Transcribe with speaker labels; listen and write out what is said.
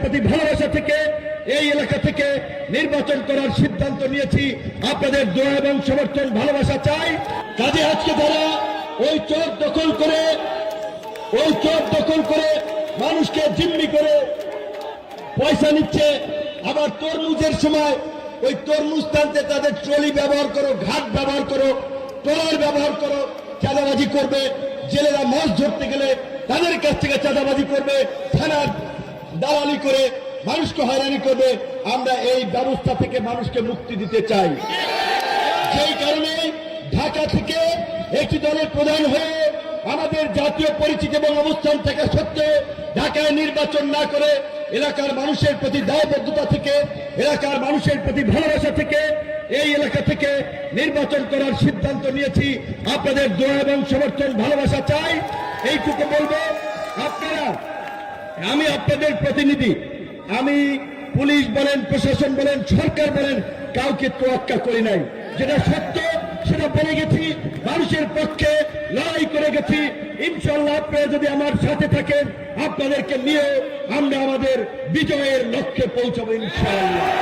Speaker 1: প্রতি ভালোবাসা থেকে এই এলাকা থেকে নির্বাচন করার সিদ্ধান্ত নিয়েছি। আপনাদের দোয়া এবং সমর্থন ভালোবাসা চাই। কাজে আজকে তারা ওই চোর দখল করে মানুষকে জিম্মি করে পয়সা নিচ্ছে। আবার তরমুজের সময় ওই তরমুজ টানতে তাদের ট্রলি ব্যবহার করো, ঘাট ব্যবহার করো, ট্রলার ব্যবহার করো, চাঁদাবাজি করবে। জেলেরা মাছ ধরতে গেলে তাদের কাছ থেকে চাঁদাবাজি করবে, থানার দালালি করে মানুষকে হয়রানি করবে। আমরা এই ব্যবস্থা থেকে মানুষকে মুক্তি দিতে চাই। যেই কারণে ঢাকা থেকে একটি দলের প্রধান হয়ে আমাদের জাতীয় পরিচিতি এবং অবস্থান থেকে সত্ত্বেও ঢাকায় নির্বাচন না করে এলাকার মানুষের প্রতি দায়বদ্ধতা থেকে, এলাকার মানুষের প্রতি ভালোবাসা থেকে এই এলাকা থেকে নির্বাচন করার সিদ্ধান্ত নিয়েছি। আপনাদের দোয়া এবং সমর্থন ভালোবাসা চাই। এইটুকু বলবো। আপনারা, আমি আপনাদের প্রতিনিধি, আমি পুলিশ বলেন, প্রশাসন বলেন, সরকার বলেন, কাউকে তোয়াক্কা করি নাই। যেটা সত্য সেটা বলে গেছি, মানুষের পক্ষে লড়াই করে গেছি। ইনশাআল্লাহ আপনারা যদি আমার সাথে থাকেন, আপনাদেরকে নিয়ে আমরা আমাদের বিজয়ের লক্ষ্যে পৌঁছাবো ইনশাআল্লাহ।